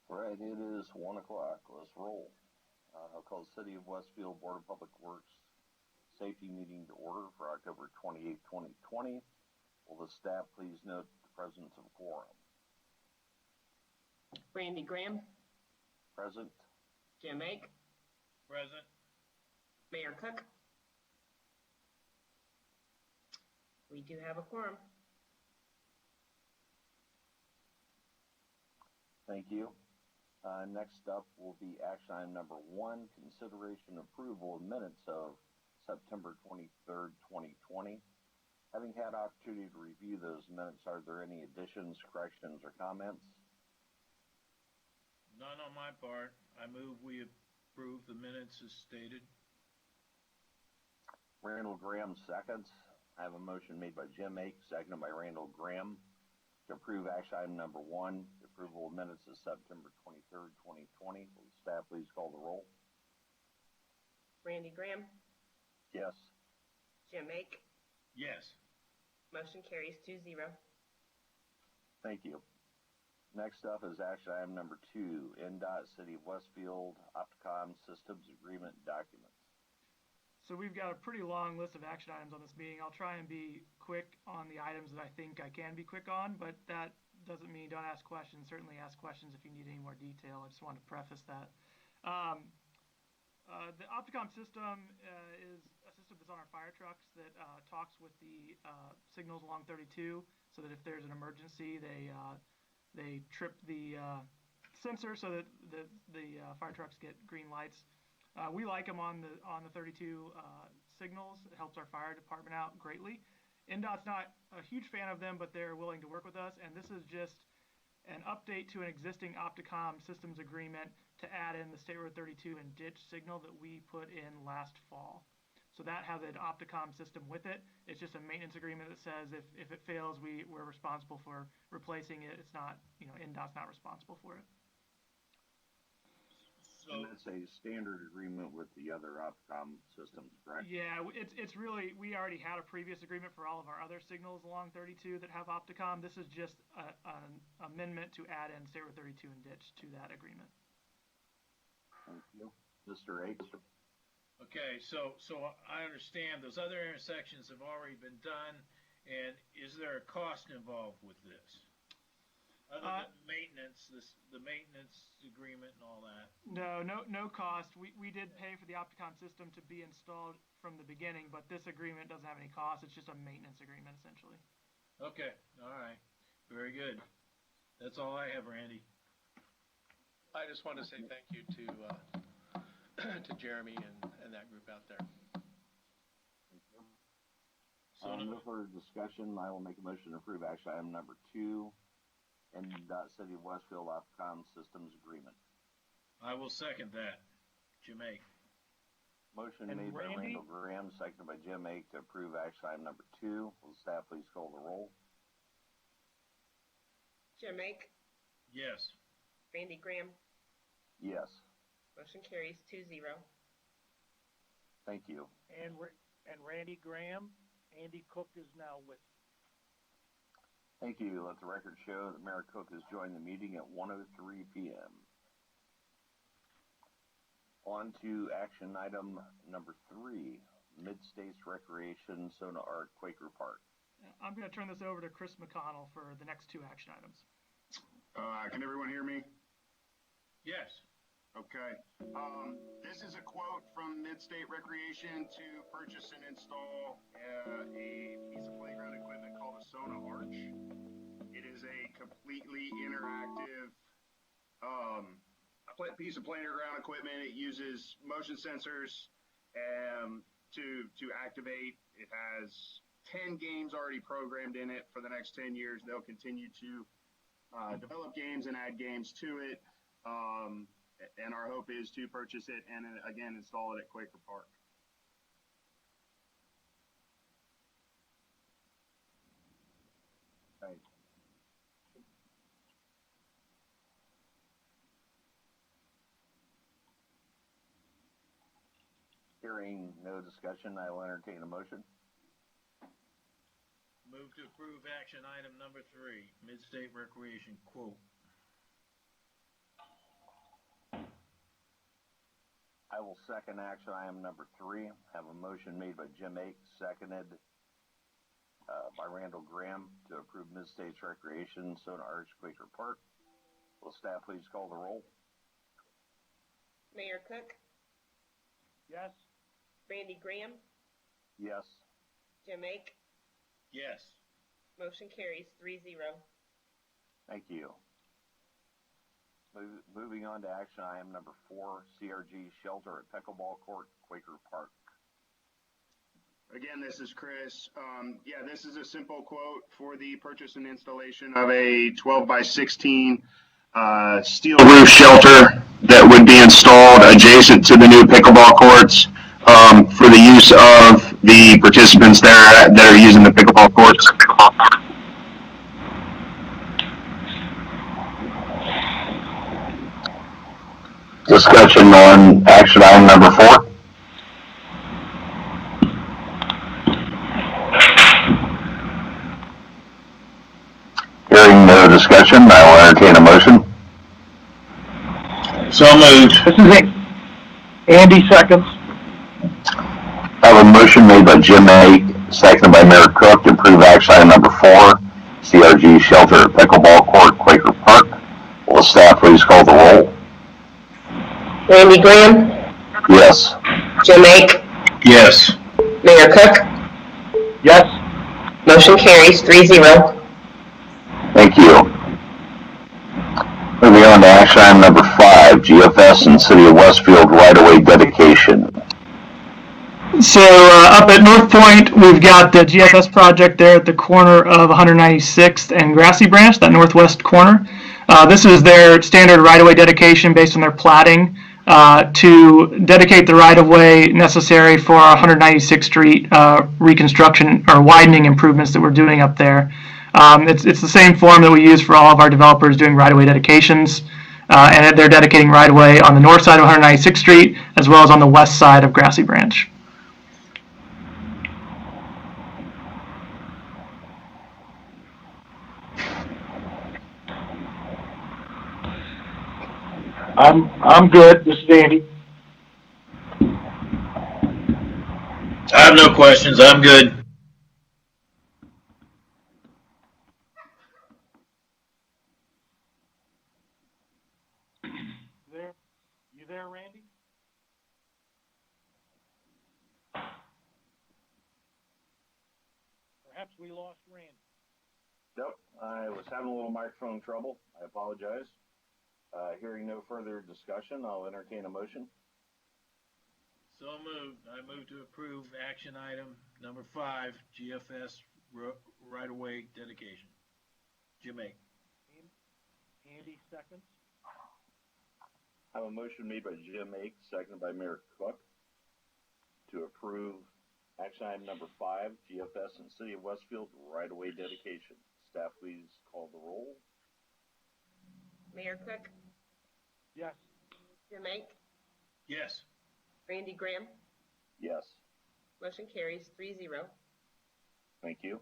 All right, it is 1 o'clock. Let's roll. I'll call the City of Westfield Board of Public Works Safety Meeting to order for October 28, 2020. Will the staff please note the presence of a quorum? Randy Graham. Present. Jim Ake. Present. Mayor Cook. We do have a quorum. Thank you. Next up will be action item number 1, consideration approval of minutes of September 23rd, 2020. Having had opportunity to review those minutes, are there any additions, corrections, or comments? None on my part. I move we approve the minutes as stated. Randall Graham seconds. I have a motion made by Jim Ake, seconded by Randall Graham, to approve action item number 1, the approval of minutes of September 23rd, 2020. Will the staff please call the roll? Randy Graham. Yes. Jim Ake. Yes. Motion carries 2-0. Thank you. Next up is action item number 2, NDOT City of Westfield Opticom Systems Agreement documents. So we've got a pretty long list of action items on this meeting. I'll try and be quick on the items that I think I can be quick on, but that doesn't mean don't ask questions. Certainly ask questions if you need any more detail. I just want to preface that. The Opticom system is a system that's on our fire trucks that talks with the signals along 32, so that if there's an emergency, they trip the sensor so that the fire trucks get green lights. We like them on the 32 signals. It helps our fire department out greatly. NDOT's not a huge fan of them, but they're willing to work with us. And this is just an update to an existing Opticom systems agreement to add in the State Road 32 and ditch signal that we put in last fall. So that has an Opticom system with it. It's just a maintenance agreement that says if it fails, we're responsible for replacing it. It's not, NDOT's not responsible for it. And it's a standard agreement with the other Opticom systems, correct? Yeah, it's really, we already had a previous agreement for all of our other signals along 32 that have Opticom. This is just an amendment to add in State Road 32 and ditch to that agreement. Thank you. Mr. H. Okay, so I understand those other intersections have already been done, and is there a cost involved with this? Other than maintenance, the maintenance agreement and all that. No cost. We did pay for the Opticom system to be installed from the beginning, but this agreement doesn't have any cost. It's just a maintenance agreement, essentially. Okay, all right. Very good. That's all I have, Randy. I just want to say thank you to to Jeremy and that group out there. Thank you. No further discussion. I will make a motion to approve action item number 2, NDOT City of Westfield Opticom Systems Agreement. I will second that. Jim Ake. Motion made by Randall Graham, seconded by Jim Ake to approve action item number 2. Will the staff please call the roll? Jim Ake. Yes. Randy Graham. Yes. Motion carries 2-0. Thank you. And Randy Graham, Andy Cook is now with. Thank you. Let the record show that Mayor Cook has joined the meeting at 1:03 p.m. On to action item number 3, Mid-States Recreation, Sona Art, Quaker Park. I'm going to turn this over to Chris McConnell for the next 2 action items. Can everyone hear me? Yes. Okay. This is a quote from Mid-State Recreation to purchase and install a piece of playground equipment called a Sona Arch. It is a completely interactive piece of playground equipment. It uses motion sensors to activate. It has 10 games already programmed in it for the next 10 years. They'll continue to develop games and add games to it. And our hope is to purchase it and again install it at Quaker Park. Right. Hearing no discussion, I will entertain a motion. Move to approve action item number 3, Mid-State Recreation quote. I will second action item number 3. Have a motion made by Jim Ake, seconded by Randall Graham to approve Mid-States Recreation, Soda Arch, Quaker Park. Will staff please call the roll? Mayor Cook, Yes. Randy Graham, Yes. Jim Ake, Yes. motion carries 3-0. Thank you. Moving on to action item number 4, CRG Shelter at Pickleball Court, Quaker Park. Again, this is Chris. Yeah, this is a simple quote for the purchase and installation of a 12 by 16 steel roof shelter that would be installed adjacent to the new pickleball courts for the use of the participants there that are using the pickleball courts. Discussion on action item number 4. Hearing no discussion, I will entertain a motion. So moved. This is Andy seconds. I have a motion made by Jim Ake, seconded by Mayor Cook to approve action item number 4, CRG Shelter at Pickleball Court, Quaker Park. Will staff please call the roll? Randy Graham, Yes. Jim Ake, Yes. Mayor Cook, Yes. motion carries 3-0. Thank you. Moving on to action item number 5, GFS and City of Westfield right-of-way dedication. So up at North Point, we've got the GFS project there at the corner of 196th and Grassy Branch, that northwest corner. This is their standard right-of-way dedication based on their platting to dedicate the right-of-way necessary for 196th Street reconstruction or widening improvements that we're doing up there. It's the same form that we use for all of our developers doing right-of-way dedications. And they're dedicating right-of-way on the north side of 196th Street as well as on the west side of Grassy Branch. I'm good. This is Andy. I have no questions. I'm good. You there, Randy? Perhaps we lost Randy. Yep, I was having a little microphone trouble. I apologize. Hearing no further discussion, I'll entertain a motion. So moved. I move to approve action item number 5, GFS right-of-way dedication. Jim Ake. Andy seconds. I have a motion made by Jim Ake, seconded by Mayor Cook to approve action item number 5, GFS and City of Westfield right-of-way dedication. Staff, please call the roll. Mayor Cook, Yes. Jim Ake, Yes. Randy Graham, Yes. motion carries 3-0. Thank you.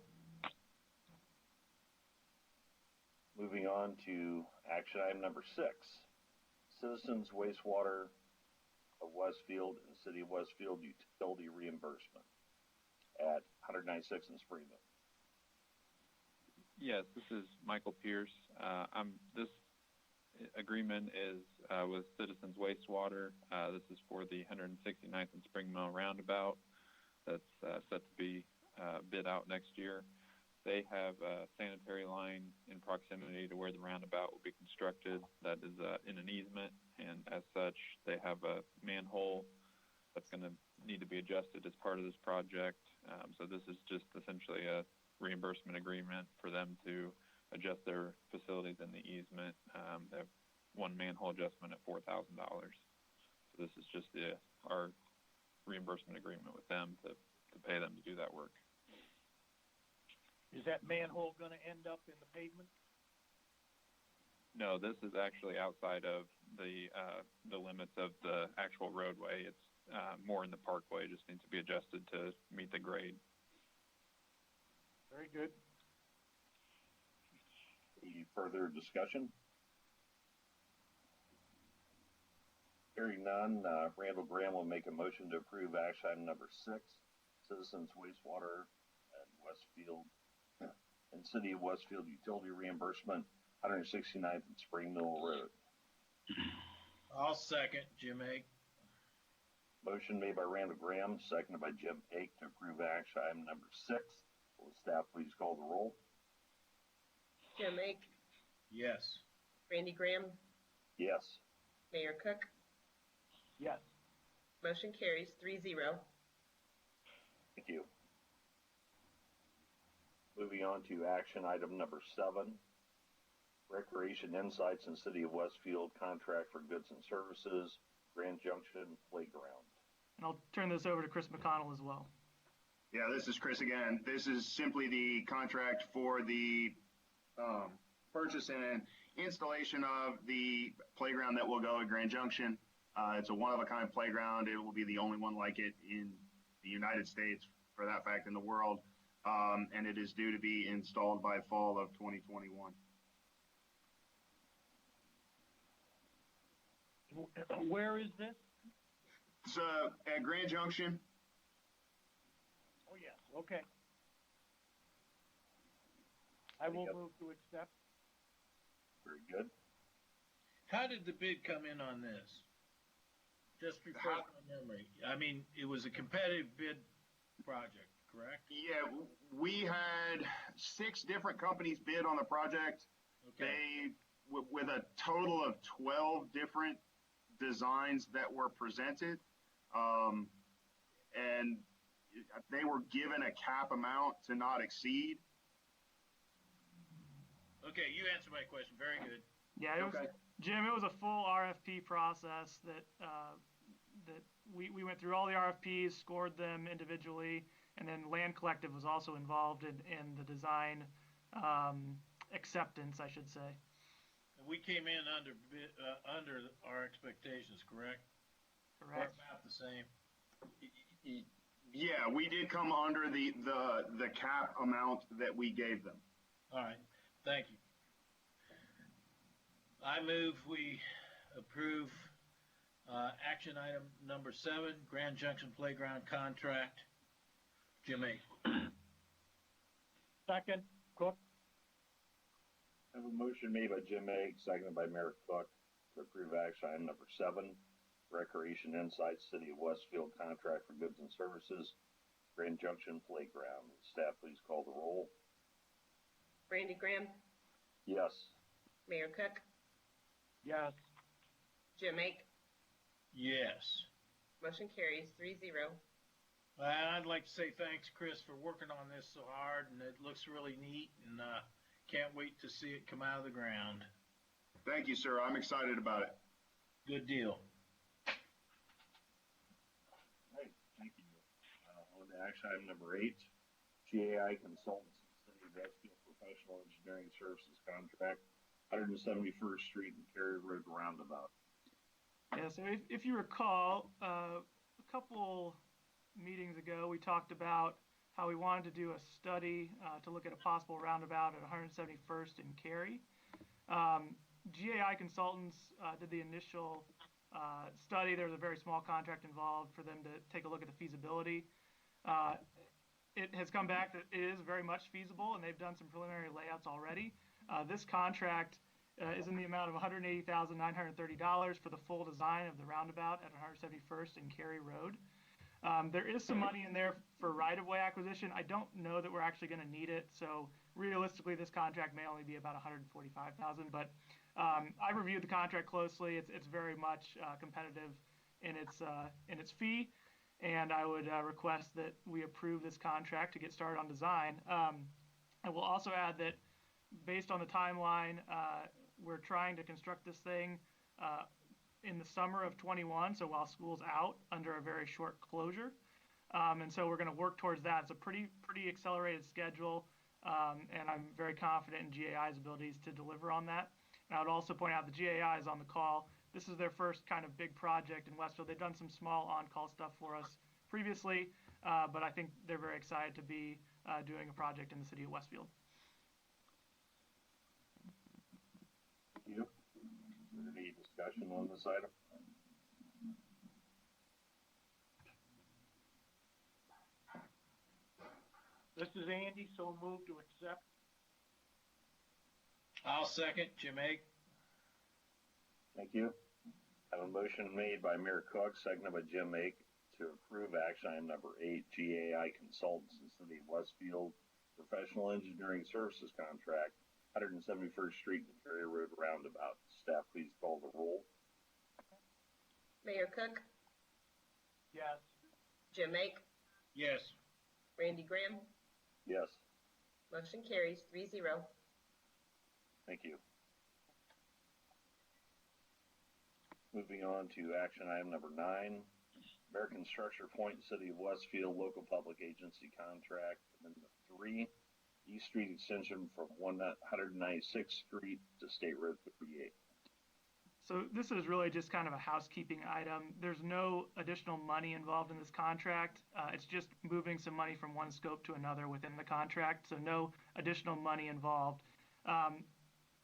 Moving on to action item number 6, Citizens Wastewater of Westfield and City of Westfield utility reimbursement at 196 in Springville. Yes, this is Michael Pierce. This agreement is with Citizens Wastewater. This is for the 169th and Springville Roundabout that's set to be bid out next year. They have a sanitary line in proximity to where the roundabout will be constructed that is in an easement, and as such, they have a manhole that's going to need to be adjusted as part of this project. So this is just essentially a reimbursement agreement for them to adjust their facilities in the easement. They have one manhole adjustment at $4,000. So this is just our reimbursement agreement with them to pay them to do that work. Is that manhole going to end up in the pavement? No, this is actually outside of the limits of the actual roadway. It's more in the parkway. It just needs to be adjusted to meet the grade. Very good. Any further discussion? Hearing none, Randall Graham will make a motion to approve action item number 6, Citizens Wastewater and Westfield, and City of Westfield Utility Reimbursement, 169th and Springville Road. I'll second, Jim Ake. Motion made by Randall Graham, seconded by Jim Ake to approve action item number 6. Will the staff please call the roll? Jim Ake, Yes. Randy Graham, Yes. Mayor Cook. Yes. Motion carries 3-0. Thank you. Moving on to action item number 7, Recreation Insights in City of Westfield Contract for Goods and Services, Grand Junction Playground. And I'll turn this over to Chris McConnell as well. Yeah, this is Chris again. This is simply the contract for the purchase and installation of the playground that will go at Grand Junction. It's a one-of-a-kind playground. It will be the only one like it in the United States, for that fact, in the world. And it is due to be installed by fall of 2021. Where is this? It's at Grand Junction. Oh, yes, okay. I will Yep. move to accept. Very good. How did the bid come in on this? Just refresh my memory. I mean, it was a competitive bid project, correct? Yeah, we had 6 different companies bid on the project. Okay. With a total of 12 different designs that were presented, and they were given a cap amount to not exceed. Okay, you answered my question. Very good. Yeah, it was, Okay. Jim, it was a full RFP process that we went through all the RFPs, scored them individually, and then Land Collective was also involved in the design acceptance, I should say. And we came in under our expectations, correct? Or Correct. about the same. Yeah, we did come under the cap amount that we gave them. All right, thank you. I move we approve action item number 7, Grand Junction Playground Contract. Jim Ake. Second, Cook. I have a motion made by Jim Ake, seconded by Mayor Cook to approve action item number 7, Recreation Insights City of Westfield Contract for Goods and Services, Grand Junction Playground. Staff, please call the roll. Randy Graham, Yes. Mayor Cook, Yes. Jim Ake. Yes. Motion carries 3-0. I'd like to say thanks, Chris, for working on this so hard, and it looks really neat, and can't wait to see it come out of the ground. Thank you, sir. I'm excited about it. Good deal. Right, thank you. On to action item number 8, GAI Consultants City of Westfield Professional Engineering Services Contract, 171st Street and Cary Road Roundabout. Yeah, so if you recall, a couple meetings ago, we talked about how we wanted to do a study to look at a possible roundabout at 171st and Cary. GAI Consultants did the initial study. There was a very small contract involved for them to take a look at the feasibility. It has come back that it is very much feasible, and they've done some preliminary layouts already. This contract is in the amount of $180,930 for the full design of the roundabout at 171st and Cary Road. There is some money in there for right-of-way acquisition. I don't know that we're actually going to need it, so realistically, this contract may only be about $145,000. But I reviewed the contract closely. It's very much competitive in its fee, and I would request that we approve this contract to get started on design. I will also add that based on the timeline, we're trying to construct this thing in the summer of 21, so while school's out, under a very short closure. And so we're going to work towards that. It's a pretty accelerated schedule, and I'm very confident in GAI's abilities to deliver on that. And I would also point out the GAI is on the call. This is their first kind of big project in Westfield. They've done some small on-call stuff for us previously, but I think they're very excited to be doing a project in the city of Westfield. Thank you. Is there any discussion on this item? This is Andy, so moved to accept. I'll second, Jim Ake. Thank you. I have a motion made by Mayor Cook, seconded by Jim Ake, to approve action item number 8, GAI Consultants in City of Westfield, Professional Engineering Services Contract, 171st Street and Ferry Road Roundabout. Staff, please call the roll. Mayor Cook, Yes. Jim Ake, Yes. Randy Graham, Yes. motion carries 3-0. Thank you. Moving on to action item number 9, American Structure Point City of Westfield Local Public Agency Contract, Amendment 3, East Street Extension from 196th Street to State Road 38. So this is really just kind of a housekeeping item. There's no additional money involved in this contract. It's just moving some money from one scope to another within the contract, so no additional money involved.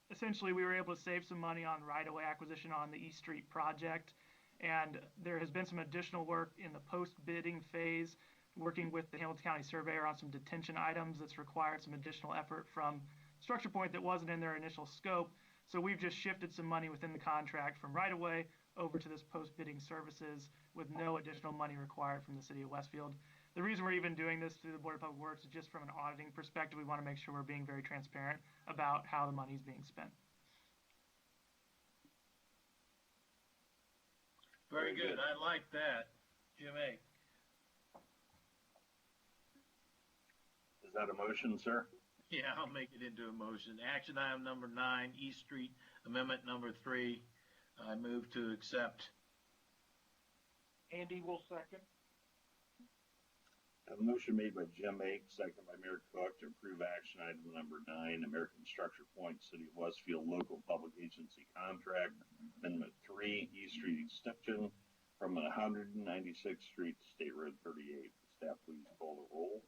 Essentially, we were able to save some money on right-of-way acquisition on the East Street project, and there has been some additional work in the post-bidding phase, working with the Hamilton County Surveyor on some detention items that's required some additional effort from Structure Point that wasn't in their initial scope. So we've just shifted some money within the contract from right-of-way over to this post-bidding services with no additional money required from the City of Westfield. The reason we're even doing this through the Board of Public Works is just from an auditing perspective. We want to make sure we're being very transparent about how the money is being spent. Very good. I like that, Jim Ake. Is that a motion, sir? Yeah, I'll make it into a motion. Action item number 9, East Street Amendment number 3. I move to accept. Andy will second. A motion made by Jim Ake, seconded by Mayor Cook, to approve action item number 9, American Structure Point City of Westfield Local Public Agency Contract, Amendment 3, East Street Extension from 196th Street to State Road 38. Staff, please call the roll.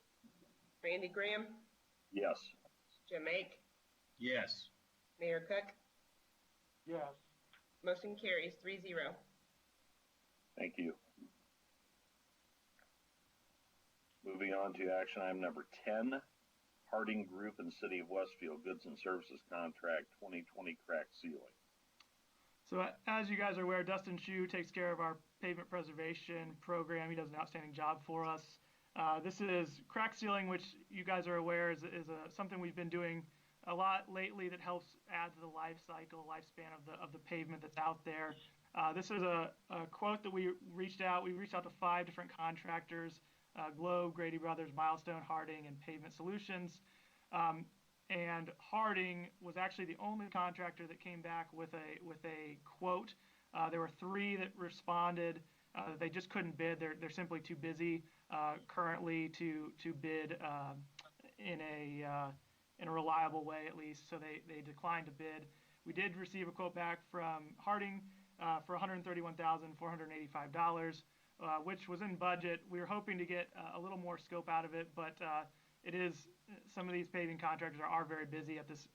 Randy Graham, Yes. Jim Ake, Yes. Mayor Cook, Yes. motion carries 3-0. Thank you. Moving on to action item number 10, Harding Group and City of Westfield Goods and Services Contract 2020 crack sealing. So as you guys are aware, Dustin Shue takes care of our pavement preservation program. He does an outstanding job for us. This is crack sealing, which you guys are aware is something we've been doing a lot lately that helps add to the lifespan of the pavement that's out there. This is a quote that we reached out. We reached out to 5 different contractors: Globe, Grady Brothers, Milestone, Harding, and Pavement Solutions. And Harding was actually the only contractor that came back with a quote. There were 3 that responded. They just couldn't bid. They're simply too busy currently to bid in a reliable way, at least. So they declined to bid. We did receive a quote back from Harding for $131,485, which was in budget. We were hoping to get a little more scope out of it, but it is, some of these paving contractors are very busy at this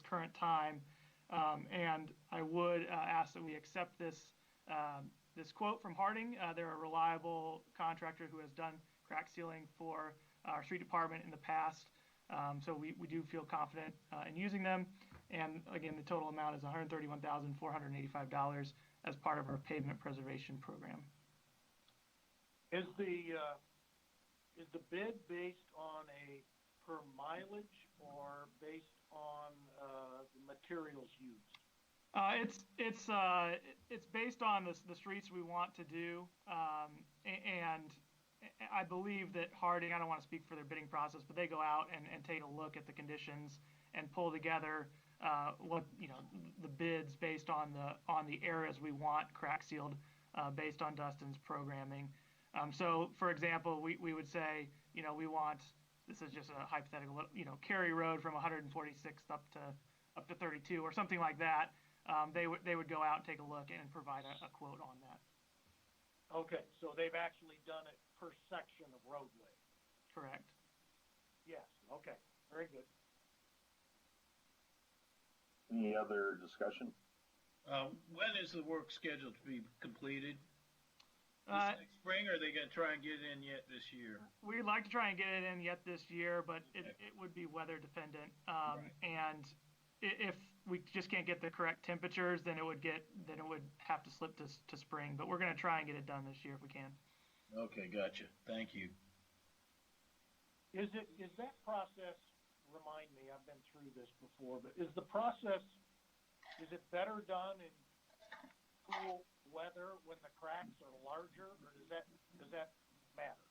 current time. And I would ask that we accept this quote from Harding. They're a reliable contractor who has done crack sealing for our street department in the past. So we do feel confident in using them. And again, the total amount is $131,485 as part of our pavement preservation program. Is the bid based on a per mileage or based on the materials used? It's based on the streets we want to do, and I believe that Harding, I don't want to speak for their bidding process, but they go out and take a look at the conditions and pull together the bids based on the areas we want crack sealed based on Dustin's programming. So for example, we would say, we want, this is just a hypothetical, Cary Road from 146th up to 32 or something like that. They would go out and take a look and provide a quote on that. Okay, so they've actually done it per section of roadway. Correct. Yes, okay, very good. Any other discussion? When is the work scheduled to be completed? next spring, or are they gonna try and get it in yet this year? We'd like to try and get it in yet this year, but it would be weather dependent. Right. And if we just can't get the correct temperatures, then it would have to slip to spring. But we're going to try and get it done this year if we can. Okay, gotcha. Thank you. Is that process, remind me, I've been through this before, but is it better done in cool weather when the cracks are larger, or does that matter?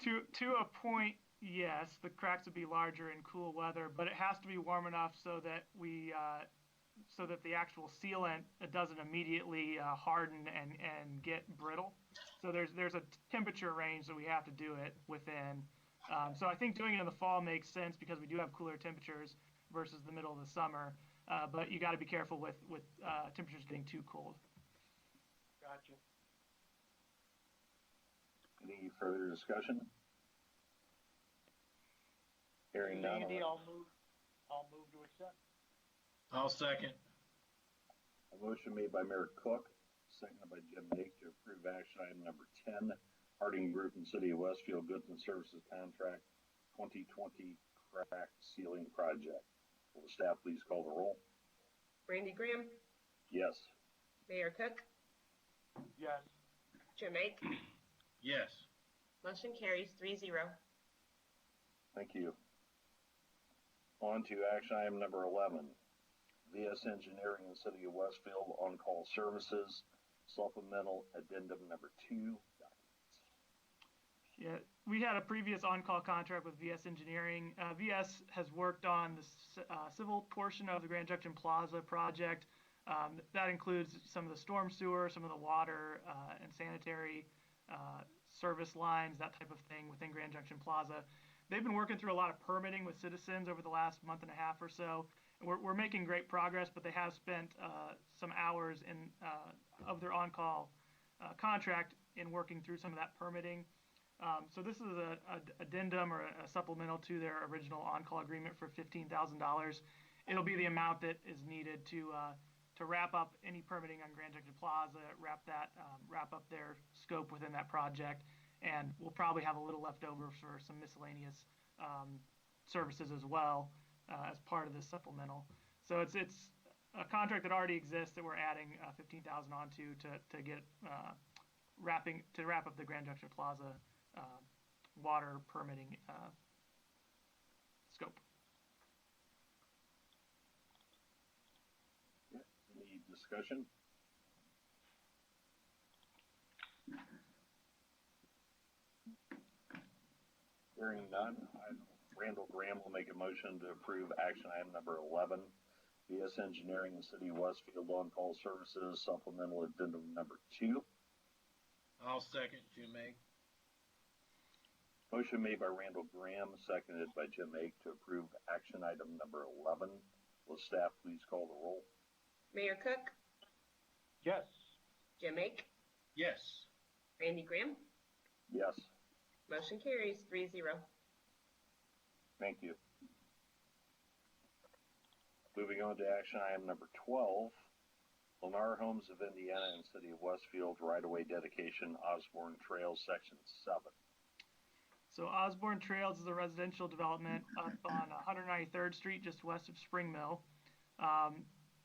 To a point, yes, the cracks would be larger in cool weather, but it has to be warm enough so that the actual sealant doesn't immediately harden and get brittle. So there's a temperature range that we have to do it within. So I think doing it in the fall makes sense because we do have cooler temperatures versus the middle of the summer. But you got to be careful with temperatures getting too cold. Gotcha. Any further discussion? Hearing none. Andy, I'll move to accept. I'll second. A motion made by Mayor Cook, seconded by Jim Make to approve action item number 10, Harding Group and City of Westfield Goods and Services Contract 2020 Crack Sealing Project. Will the staff please call the roll? Randy Graham, Yes. Mayor Cook, Yes. Jim Make. Yes. Motion carries 3-0. Thank you. On to action item number 11, VS Engineering and City of Westfield on-call services, supplemental addendum number 2. Yeah, we had a previous on-call contract with VS Engineering. VS has worked on the civil portion of the Grand Junction Plaza project. That includes some of the storm sewer, some of the water and sanitary service lines, that type of thing within Grand Junction Plaza. They've been working through a lot of permitting with citizens over the last month and a half or so. We're making great progress, but they have spent some hours of their on-call contract in working through some of that permitting. So this is an addendum or a supplemental to their original on-call agreement for $15,000. It'll be the amount that is needed to wrap up any permitting on Grand Junction Plaza, wrap up their scope within that project, and we'll probably have a little left over for some miscellaneous services as well as part of this supplemental. So it's a contract that already exists that we're adding $15,000 onto to get wrap up the Grand Junction Plaza water permitting scope. Any discussion? Hearing none, Randall Graham will make a motion to approve action item number 11, VS Engineering and City of Westfield on-call services, supplemental addendum number 2. I'll second, Jim Make. Motion made by Randall Graham, seconded by Jim Make to approve action item number 11. Will staff please call the roll? Mayor Cook, Yes. Jim Make, Yes. Randy Graham. Yes. Motion carries 3-0. Thank you. Moving on to action item number 12, Lennar Homes of Indiana and City of Westfield right-of-way dedication, Osborne Trails, Section 7. So Osborne Trails is a residential development up on 193rd Street, just west of Springville.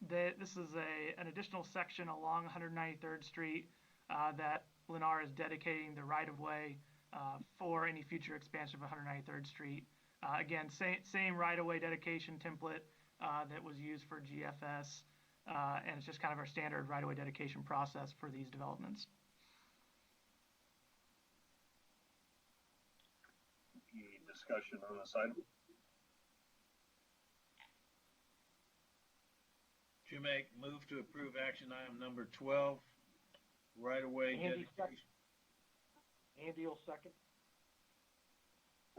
This is an additional section along 193rd Street that Lennar is dedicating the right-of-way for any future expansion of 193rd Street. Again, same right-of-way dedication template that was used for GFS, and it's just kind of our standard right-of-way dedication process for these developments. Any discussion on this item? Jim Make, move to approve action item number 12, right-of-way Andy dedication. Andy will second.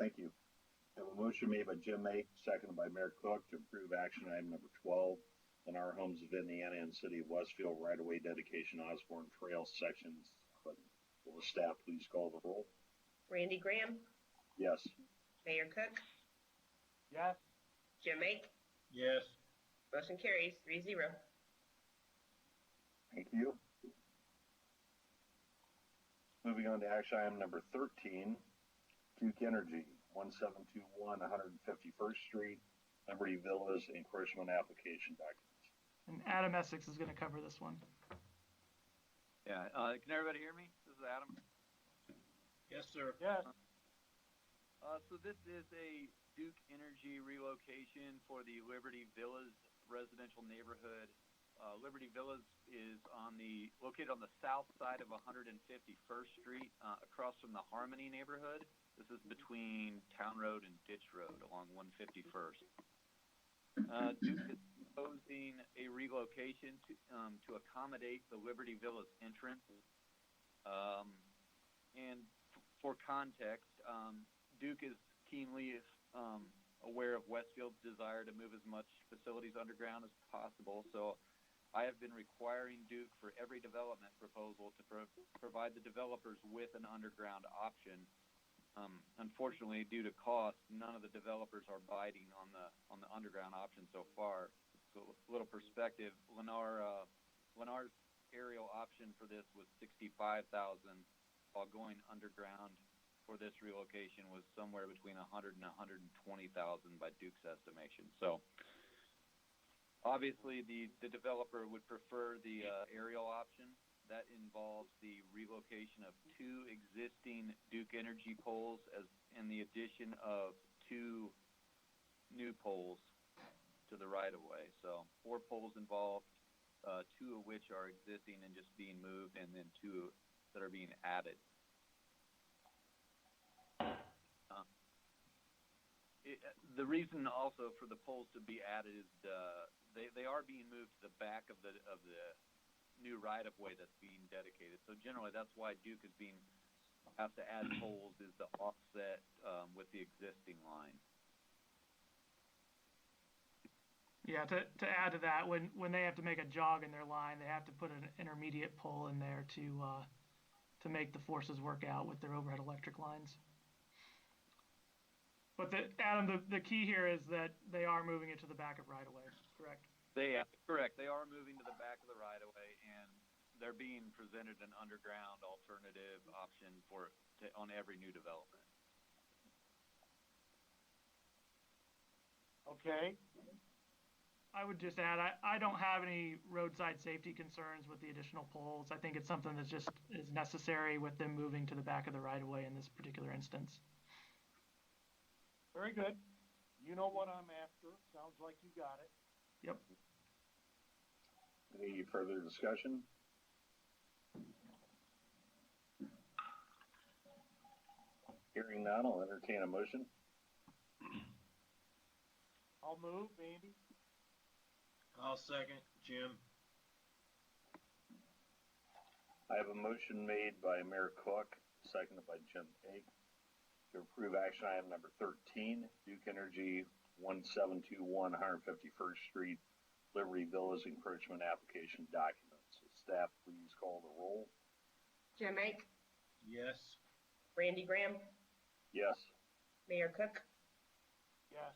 Thank you. I have a motion made by Jim Make, seconded by Mayor Cook to approve action item number 12, Lennar Homes of Indiana and City of Westfield right-of-way dedication, Osborne Trails, Section 7. Will the staff please call the roll? Randy Graham, Yes. Mayor Cook, Yes. Jim Make. Yes. Motion carries 3-0. Thank you. Moving on to action item number 13, Duke Energy, 1721 151st Street, Liberty Villas encroachment application documents. And Adam Essex is going to cover this one. Yeah, can everybody hear me? This is Adam. Yes, sir. Yes, So this is a Duke Energy relocation for the Liberty Villas residential neighborhood. Liberty Villas is located on the south side of 151st Street, across from the Harmony neighborhood. This is between Town Road and Ditch Road along 151st. Duke is proposing a relocation to accommodate the Liberty Villas entrance. And for context, Duke is keenly aware of Westfield's desire to move as much facilities underground as possible. So I have been requiring Duke for every development proposal to provide the developers with an underground option. Unfortunately, due to cost, none of the developers are biting on the underground option so far. So a little perspective, Lennar's aerial option for this was $65,000, while going underground for this relocation was somewhere between $100,000 and $120,000 by Duke's estimation. So obviously the developer would prefer the aerial option. That involves the relocation of 2 existing Duke Energy poles and the addition of 2 new poles to the right-of-way. So 4 poles involved, 2 of which are existing and just being moved, and then 2 that are being added. The reason also for the poles to be added is they are being moved to the back of the new right-of-way that's being dedicated. So generally, that's why Duke has to add poles, is to offset with the existing line. Yeah, to add to that, when they have to make a jog in their line, they have to put an intermediate pole in there to make the forces work out with their overhead electric lines. But Adam, the key here is that they are moving it to the back of right-of-way, correct? Correct. They are moving to the back of the right-of-way, and they're being presented an underground alternative option on every new development. okay. I would just add, I don't have any roadside safety concerns with the additional poles. I think it's something that just is necessary with them moving to the back of the right-of-way in this particular instance. Very good. You know what I'm after. Sounds like you got it. Yep. Any further discussion? Hearing none, I'll entertain a motion. I'll move, Andy. I'll second, Jim. I have a motion made by Mayor Cook, seconded by Jim Ake, to approve action item number 13, Duke Energy 1721 151st Street, Liberty Villas encroachment application documents. Staff, please call the roll. Jim Ake, Yes. Randy Graham, Yes. Mayor Cook. Yes.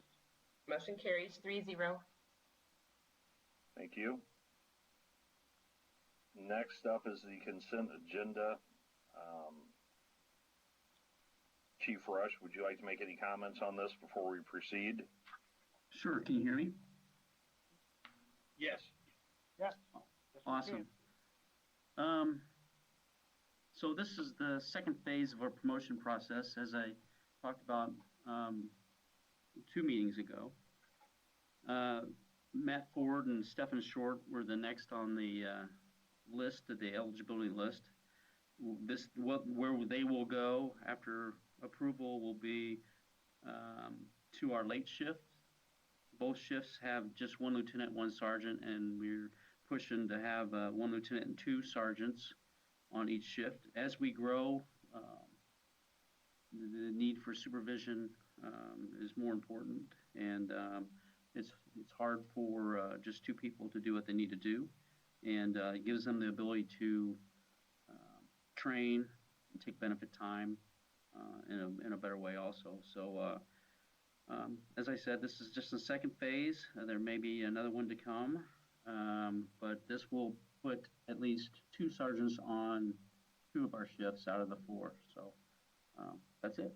Motion carries 3-0. Thank you. Next up is the consent agenda. Chief Rush, would you like to make any comments on this before we proceed? Sure, can you hear me? Yes. Yes. Yes, we Awesome. can. So this is the second phase of our promotion process, as I talked about 2 meetings ago. Matt Ford and Stephen Short were the next on the list, the eligibility list. Where they will go after approval will be to our late shift. Both shifts have just 1 lieutenant, 1 sergeant, and we're pushing to have 1 lieutenant and 2 sergeants on each shift. As we grow, the need for supervision is more important, and it's hard for just 2 people to do what they need to do, and it gives them the ability to train and take benefit time in a better way also. So as I said, this is just the second phase. There may be another one to come, but this will put at least 2 sergeants on 2 of our shifts out of the 4. So that's it.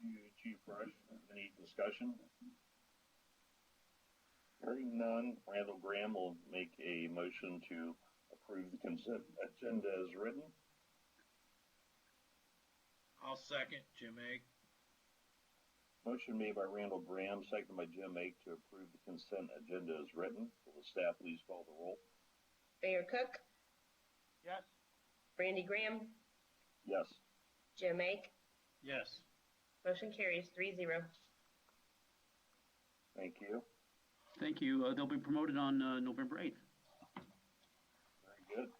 Thank you, Chief Rush. Any discussion? Hearing none, Randall Graham will make a motion to approve the consent agenda as written. I'll second, Jim Ake. Motion made by Randall Graham, seconded by Jim Ake to approve the consent agenda as written. Will the staff please call the roll? Mayor Cook, Yes? Randy Graham, Yes. Jim Ake, Yes. motion carries 3-0. Thank you. Thank you. They'll be promoted on November 8th. Very good.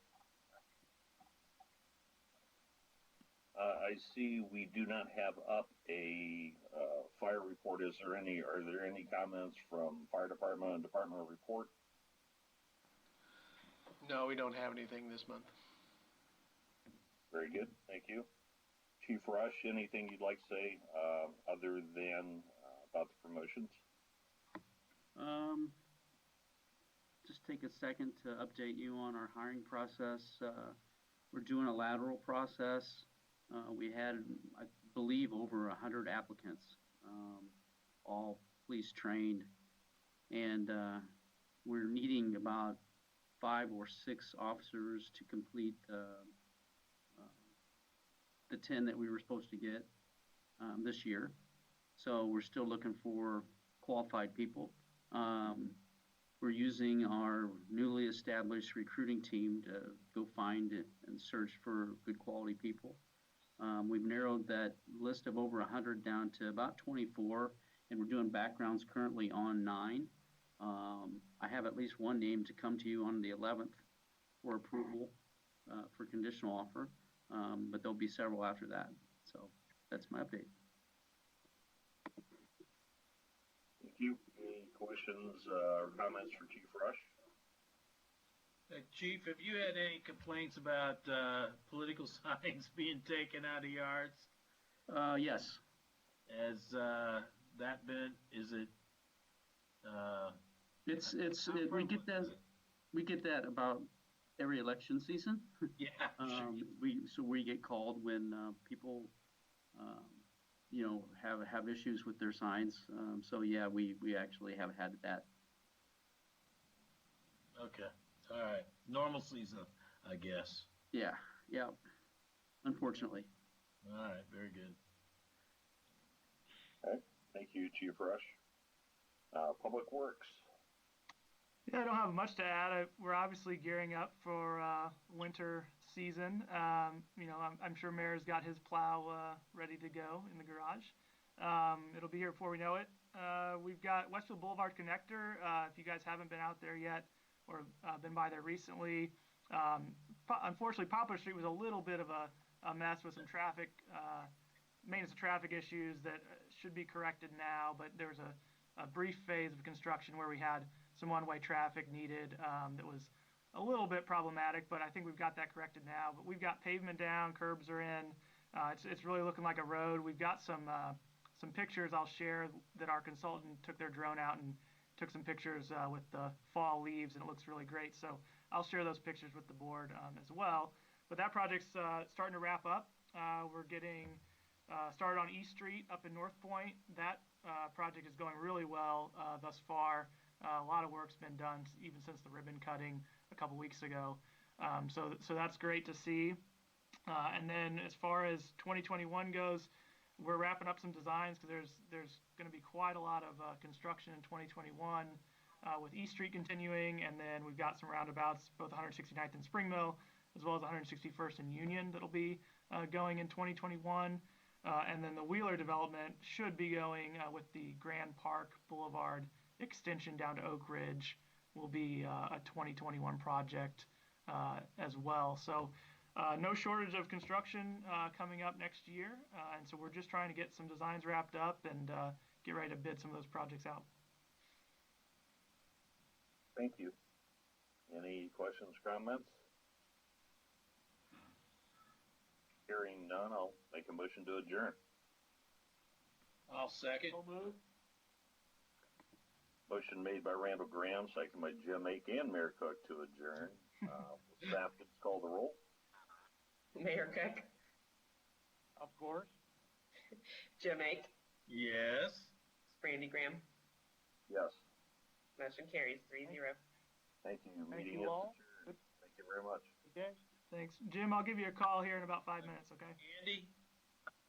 I see we do not have up a fire report. Are there any comments from fire department and department report? No, we don't have anything this month. Very good. Thank you. Chief Rush, anything you'd like to say other than about the promotions? Just take a second to update you on our hiring process. We're doing a lateral process. We had, I believe, over 100 applicants, all police trained, and we're needing about 5 or 6 officers to complete the 10 that we were supposed to get this year. So we're still looking for qualified people. We're using our newly established recruiting team to go find and search for good quality people. We've narrowed that list of over 100 down to about 24, and we're doing backgrounds currently on 9. I have at least one name to come to you on the 11th for approval for conditional offer, but there'll be several after that. So that's my update. Thank you. Any questions or comments for Chief Rush? Chief, have you had any complaints about political signs being taken out of yards? Yes. Has that been? Is it? We get that about every election season. Yeah. We get called when people have issues with their signs. So yeah, we actually have had that. Okay. All right. Normal season, I guess. Yeah. Unfortunately. All right. Very good. Okay. Thank you, Chief Rush. Public Works. Yeah, I don't have much to add. We're obviously gearing up for winter season. I'm sure Mayor's got his plow ready to go in the garage. It'll be here before we know it. We've got Westfield Boulevard Connector. If you guys haven't been out there yet or been by there recently, unfortunately, Poplar Street was a little bit of a mess with some traffic, maintenance of traffic issues that should be corrected now, but there was a brief phase of construction where we had some one-way traffic needed that was a little bit problematic, but I think we've got that corrected now. But we've got pavement down, curbs are in. It's really looking like a road. We've got some pictures I'll share that our consultant took their drone out and took some pictures with the fall leaves, and it looks really great. So I'll share those pictures with the board as well. But that project's starting to wrap up. We're getting started on East Street up in North Point. That project is going really well thus far. A lot of work's been done even since the ribbon cutting a couple weeks ago. So that's great to see. And then as far as 2021 goes, we're wrapping up some designs because there's going to be quite a lot of construction in 2021 with East Street continuing, and then we've got some roundabouts, both 169th and Springville, as well as 161st and Union that'll be going in 2021. And then the Wheeler development should be going with the Grand Park Boulevard extension down to Oak Ridge will be a 2021 project as well. So no shortage of construction coming up next year. And so we're just trying to get some designs wrapped up and get ready to bid some of those projects out. Thank you. Any questions, comments? Hearing none, I'll make a motion to adjourn. I'll second. So moved. Motion made by Randall Graham, seconded by Jim Ake and Mayor Cook to adjourn. Will staff Mayor Cook, Of course. Jim Ake, Yes. Brandy Graham. Yes. Motion carries 3-0. Thank you. Thank Meeting you is all. adjourned. Thank you very much. Okay. Thanks. Jim, I'll give you a call here in about 5 minutes, okay? Andy,